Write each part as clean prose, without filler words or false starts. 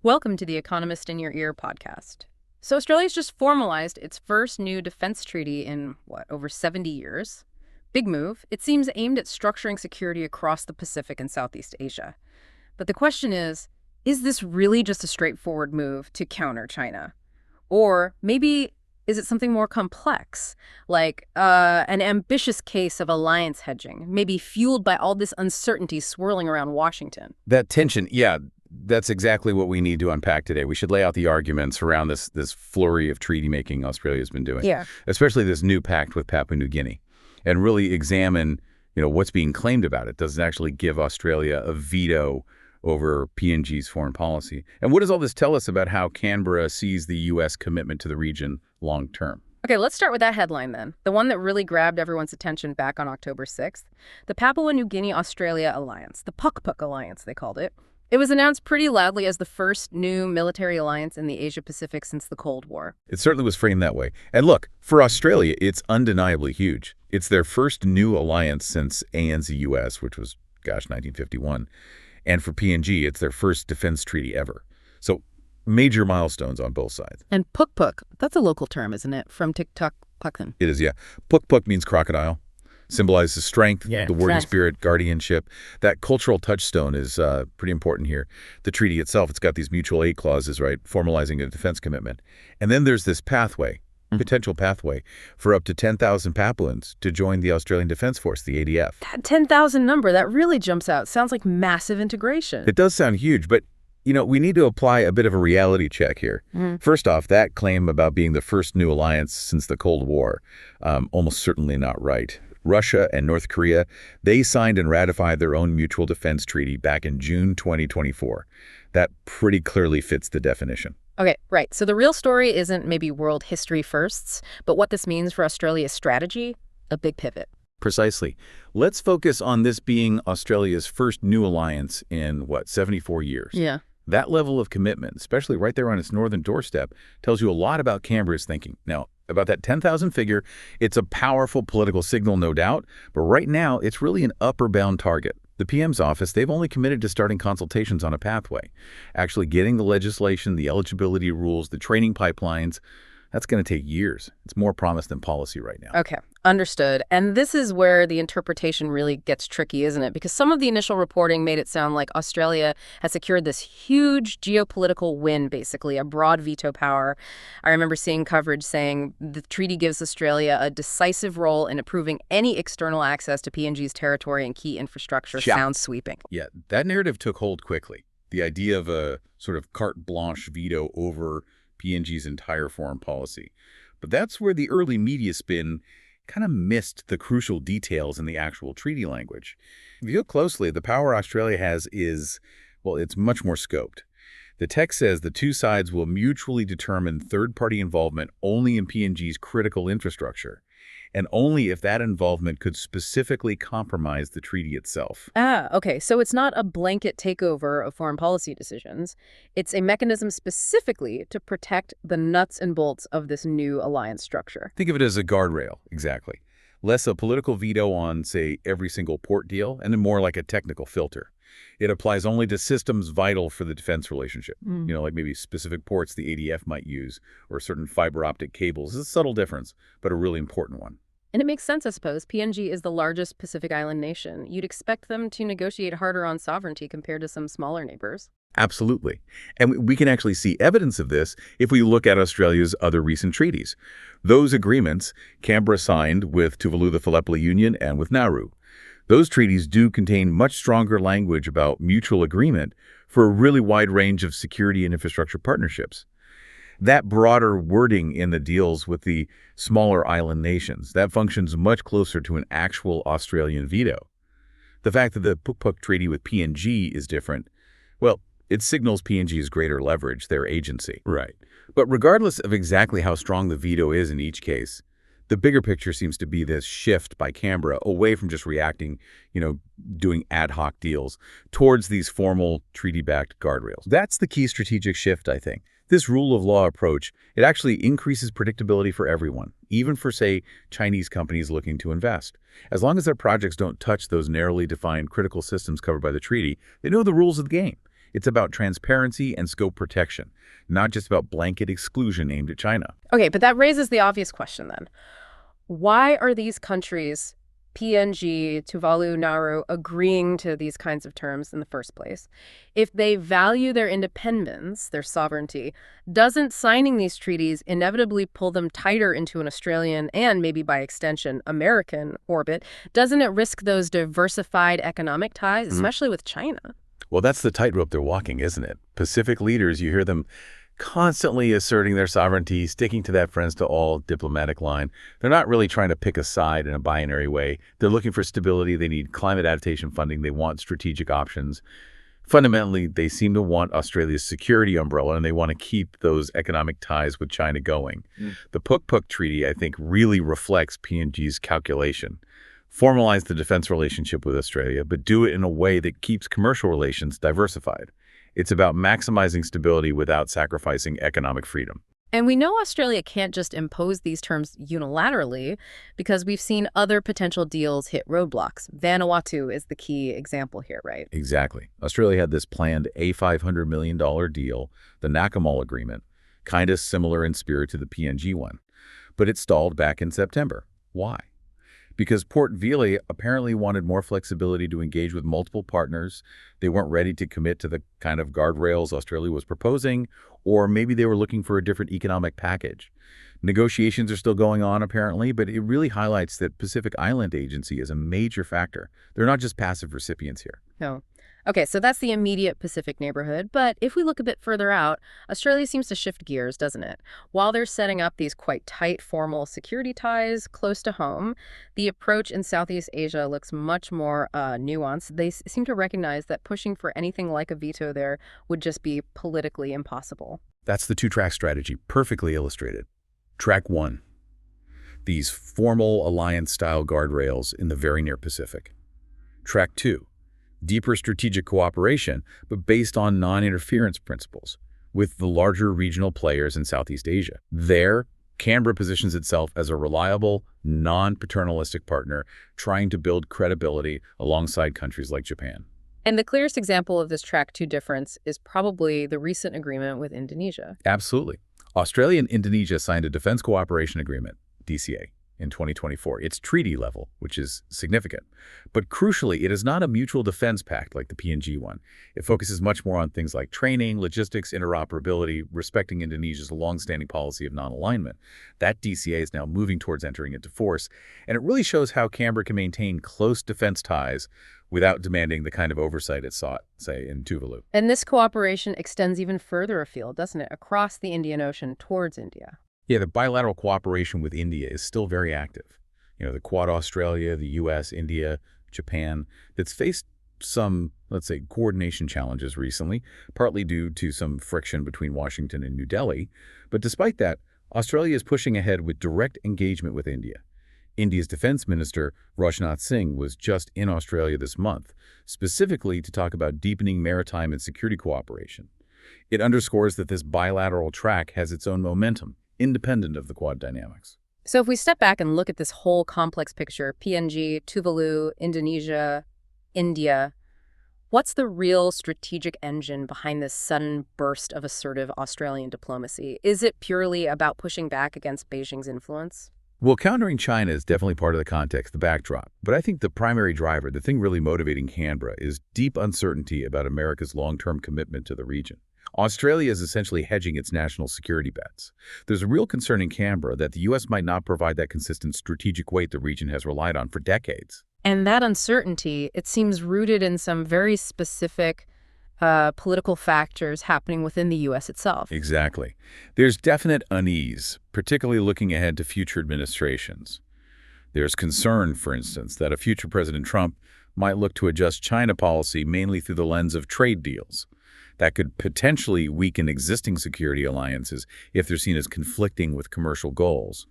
Welcome to the Economist in Your Ear podcast. So Australia's just formalized its first new defense treaty in, over 70 years? Big move. It seems aimed at structuring security across the Pacific and Southeast Asia. But the question is this really just a straightforward move to counter China? Or maybe is it something more complex, like an ambitious case of alliance hedging, maybe fueled by all this uncertainty swirling around Washington? That tension, yeah, that's exactly what we need to unpack today. We should lay out the arguments around this flurry of treaty making Australia's been doing, especially this new pact with Papua New Guinea, and really examine, what's being claimed about it. Does it actually give Australia a veto over PNG's foreign policy? And what does all this tell us about how Canberra sees the U.S. commitment to the region long term? Okay, let's start with that headline then. The one that really grabbed everyone's attention back on October 6th. The Papua New Guinea-Australia Alliance, the PUK Alliance, they called it. It was announced pretty loudly as the first new military alliance in the Asia-Pacific since the Cold War. It certainly was framed that way. And look, for Australia, it's undeniably huge. It's their first new alliance since ANZ-US, which was, 1951. And for PNG, it's their first defense treaty ever. So major milestones on both sides. And puk, that's a local term, isn't it? From TikTok Pukin. It is, yeah. Puk means crocodile. Symbolizes strength, the warrior spirit, guardianship. That cultural touchstone is pretty important here. The treaty itself, it's got these mutual aid clauses, right, formalizing a defense commitment. And then there's this pathway, potential pathway, for up to 10,000 Papuans to join the Australian Defence Force, the ADF. That 10,000 number, that really jumps out. Sounds like massive integration. It does sound huge, but we need to apply a bit of a reality check here. First off, that claim about being the first new alliance since the Cold War, almost certainly not right. Russia and North Korea, they signed and ratified their own mutual defense treaty back in June 2024. That pretty clearly fits the definition. Okay, right. So the real story isn't maybe world history firsts, but what this means for Australia's strategy, a big pivot. Precisely. Let's focus on this being Australia's first new alliance in, 74 years? Yeah. That level of commitment, especially right there on its northern doorstep, tells you a lot about Canberra's thinking. Now, about that 10,000 figure, it's a powerful political signal, no doubt, but right now it's really an upper bound target. The PM's office, they've only committed to starting consultations on a pathway. Actually getting the legislation, the eligibility rules, the training pipelines, that's going to take years. It's more promise than policy right now. Okay, understood. And this is where the interpretation really gets tricky, isn't it? Because some of the initial reporting made it sound like Australia has secured this huge geopolitical win, basically, a broad veto power. I remember seeing coverage saying the treaty gives Australia a decisive role in approving any external access to PNG's territory and key infrastructure. Sounds sweeping. Yeah, that narrative took hold quickly. The idea of a sort of carte blanche veto over PNG's entire foreign policy. But that's where the early media spin kind of missed the crucial details in the actual treaty language. If you look closely, the power Australia has is, it's much more scoped. The text says the two sides will mutually determine third-party involvement only in PNG's critical infrastructure, and only if that involvement could specifically compromise the treaty itself. Okay. So it's not a blanket takeover of foreign policy decisions. It's a mechanism specifically to protect the nuts and bolts of this new alliance structure. Think of it as a guardrail, exactly. Less a political veto on, say, every single port deal, and then more like a technical filter. It applies only to systems vital for the defense relationship, like maybe specific ports the ADF might use or certain fiber optic cables. It's a subtle difference, but a really important one. And it makes sense, I suppose. PNG is the largest Pacific island nation. You'd expect them to negotiate harder on sovereignty compared to some smaller neighbors. Absolutely. And we can actually see evidence of this if we look at Australia's other recent treaties. Those agreements Canberra signed with Tuvalu, the Philippi Union, and with Nauru. Those treaties do contain much stronger language about mutual agreement for a really wide range of security and infrastructure partnerships. That broader wording in the deals with the smaller island nations, that functions much closer to an actual Australian veto. The fact that the PUK treaty with PNG is different, it signals PNG's greater leverage, their agency. Right. But regardless of exactly how strong the veto is in each case, the bigger picture seems to be this shift by Canberra away from just reacting, doing ad hoc deals, towards these formal treaty-backed guardrails. That's the key strategic shift, I think. This rule of law approach, it actually increases predictability for everyone, even for, say, Chinese companies looking to invest. As long as their projects don't touch those narrowly defined critical systems covered by the treaty, they know the rules of the game. It's about transparency and scope protection, not just about blanket exclusion aimed at China. Okay, but that raises the obvious question then. Why are these countries, PNG, Tuvalu, Nauru, agreeing to these kinds of terms in the first place? If they value their independence, their sovereignty, doesn't signing these treaties inevitably pull them tighter into an Australian and maybe by extension American orbit? Doesn't it risk those diversified economic ties, especially with China? Well, that's the tightrope they're walking, isn't it? Pacific leaders, you hear them constantly asserting their sovereignty, sticking to that friends-to-all diplomatic line. They're not really trying to pick a side in a binary way. They're looking for stability. They need climate adaptation funding. They want strategic options. Fundamentally, they seem to want Australia's security umbrella, and they want to keep those economic ties with China going. The Puk-Puk Treaty, I think, really reflects PNG's calculation. Formalize the defense relationship with Australia, but do it in a way that keeps commercial relations diversified. It's about maximizing stability without sacrificing economic freedom. And we know Australia can't just impose these terms unilaterally because we've seen other potential deals hit roadblocks. Vanuatu is the key example here, right? Exactly. Australia had this planned $500 million deal, the Nakamal Agreement, kind of similar in spirit to the PNG one. But it stalled back in September. Why? Because Port Vila apparently wanted more flexibility to engage with multiple partners. They weren't ready to commit to the kind of guardrails Australia was proposing, or maybe they were looking for a different economic package. Negotiations are still going on, apparently, but it really highlights that Pacific Island Agency is a major factor. They're not just passive recipients here. No. Okay, so that's the immediate Pacific neighborhood, but if we look a bit further out, Australia seems to shift gears, doesn't it? While they're setting up these quite tight formal security ties close to home, the approach in Southeast Asia looks much more nuanced. They seem to recognize that pushing for anything like a veto there would just be politically impossible. That's the two-track strategy, perfectly illustrated. Track 1. These formal alliance-style guardrails in the very near Pacific. Track 2. Deeper strategic cooperation, but based on non-interference principles, with the larger regional players in Southeast Asia. There, Canberra positions itself as a reliable, non-paternalistic partner, trying to build credibility alongside countries like Japan. And the clearest example of this Track 2 difference is probably the recent agreement with Indonesia. Absolutely. Australia and Indonesia signed a Defense Cooperation Agreement, DCA, in 2024. It's treaty level, which is significant. But crucially, it is not a mutual defense pact like the PNG one. It focuses much more on things like training, logistics, interoperability, respecting Indonesia's longstanding policy of non-alignment. That DCA is now moving towards entering into force, and it really shows how Canberra can maintain close defense ties without demanding the kind of oversight it sought, say, in Tuvalu. And this cooperation extends even further afield, doesn't it, across the Indian Ocean towards India. Yeah, the bilateral cooperation with India is still very active. You know, the Quad Australia, the U.S., India, Japan, that's faced some, let's say, coordination challenges recently, partly due to some friction between Washington and New Delhi. But despite that, Australia is pushing ahead with direct engagement with India. India's Defense Minister, Rajnath Singh, was just in Australia this month, specifically to talk about deepening maritime and security cooperation. It underscores that this bilateral track has its own momentum, independent of the Quad dynamics. So if we step back and look at this whole complex picture, PNG, Tuvalu, Indonesia, India, what's the real strategic engine behind this sudden burst of assertive Australian diplomacy? Is it purely about pushing back against Beijing's influence? Well, countering China is definitely part of the context, the backdrop. But I think the primary driver, the thing really motivating Canberra, is deep uncertainty about America's long-term commitment to the region. Australia is essentially hedging its national security bets. There's a real concern in Canberra that the U.S. might not provide that consistent strategic weight the region has relied on for decades. And that uncertainty, it seems rooted in some very specific political factors happening within the U.S. itself. Exactly. There's definite unease, particularly looking ahead to future administrations. There's concern, for instance, that a future President Trump might look to adjust China policy mainly through the lens of trade deals. That could potentially weaken existing security alliances if they're seen as conflicting with commercial goals.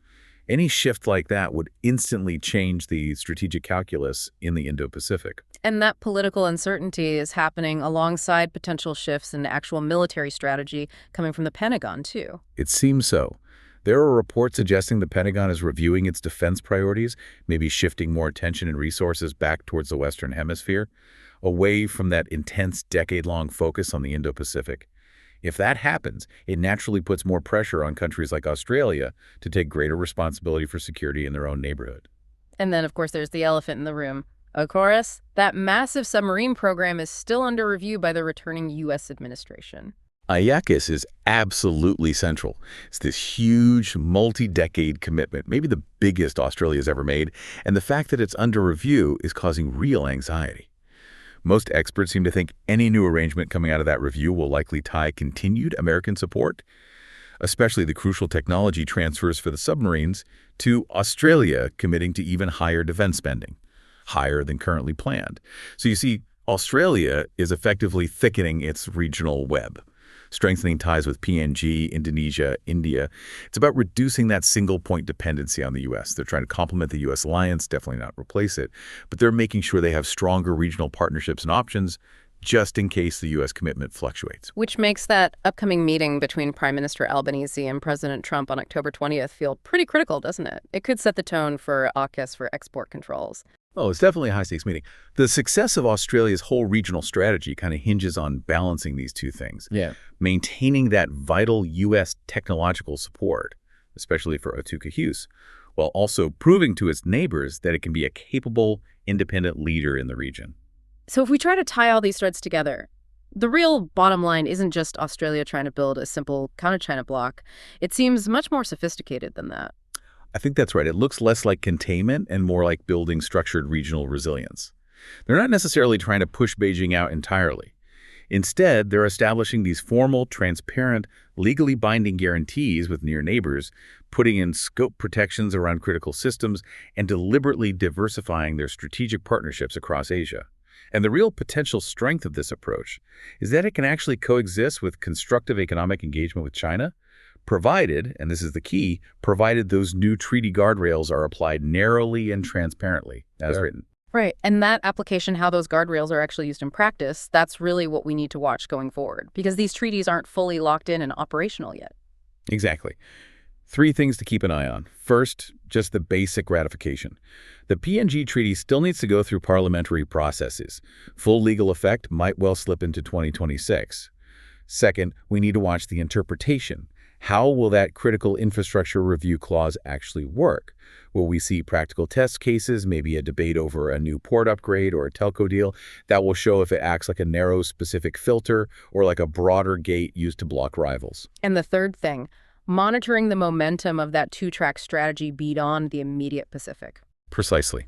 Any shift like that would instantly change the strategic calculus in the Indo-Pacific. And that political uncertainty is happening alongside potential shifts in actual military strategy coming from the Pentagon, too. It seems so. There are reports suggesting the Pentagon is reviewing its defense priorities, maybe shifting more attention and resources back towards the Western Hemisphere. away from that intense decade-long focus on the Indo-Pacific. If that happens, it naturally puts more pressure on countries like Australia to take greater responsibility for security in their own neighborhood. And then, of course, there's the elephant in the room. AUKUS, that massive submarine program is still under review by the returning U.S. administration. AUKUS is absolutely central. It's this huge, multi-decade commitment, maybe the biggest Australia's ever made, and the fact that it's under review is causing real anxiety. Most experts seem to think any new arrangement coming out of that review will likely tie continued American support, especially the crucial technology transfers for the submarines, to Australia committing to even higher defense spending, higher than currently planned. So you see, Australia is effectively thickening its regional web, strengthening ties with PNG, Indonesia, India. It's about reducing that single-point dependency on the U.S. They're trying to complement the U.S. alliance, definitely not replace it, but they're making sure they have stronger regional partnerships and options just in case the U.S. commitment fluctuates. Which makes that upcoming meeting between Prime Minister Albanese and President Trump on October 20th feel pretty critical, doesn't it? It could set the tone for AUKUS for export controls. Oh, it's definitely a high-stakes meeting. The success of Australia's whole regional strategy kind of hinges on balancing these two things. Yeah. Maintaining that vital U.S. technological support, especially for AUKUS, while also proving to its neighbors that it can be a capable, independent leader in the region. So if we try to tie all these threads together, the real bottom line isn't just Australia trying to build a simple counter-China bloc. It seems much more sophisticated than that. I think that's right. It looks less like containment and more like building structured regional resilience. They're not necessarily trying to push Beijing out entirely. Instead, they're establishing these formal, transparent, legally binding guarantees with near neighbors, putting in scope protections around critical systems, and deliberately diversifying their strategic partnerships across Asia. And the real potential strength of this approach is that it can actually coexist with constructive economic engagement with China, provided, and this is the key, provided those new treaty guardrails are applied narrowly and transparently, as written. Right. And that application, how those guardrails are actually used in practice, that's really what we need to watch going forward, because these treaties aren't fully locked in and operational yet. Exactly. 3 things to keep an eye on. First, just the basic ratification. The PNG treaty still needs to go through parliamentary processes. Full legal effect might well slip into 2026. Second, we need to watch the interpretation. How will that critical infrastructure review clause actually work? Will we see practical test cases, maybe a debate over a new port upgrade or a telco deal? That will show if it acts like a narrow specific filter or like a broader gate used to block rivals. And the third thing, monitoring the momentum of that two-track strategy beyond the immediate Pacific. Precisely.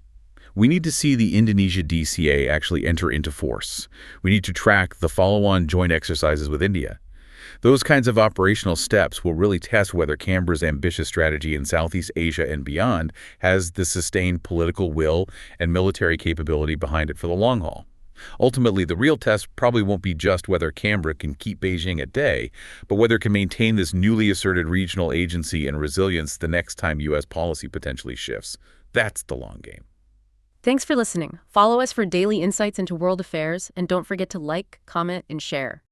We need to see the Indonesia DCA actually enter into force. We need to track the follow-on joint exercises with India. Those kinds of operational steps will really test whether Canberra's ambitious strategy in Southeast Asia and beyond has the sustained political will and military capability behind it for the long haul. Ultimately, the real test probably won't be just whether Canberra can keep Beijing at bay, but whether it can maintain this newly asserted regional agency and resilience the next time U.S. policy potentially shifts. That's the long game. Thanks for listening. Follow us for daily insights into world affairs, and don't forget to like, comment, and share.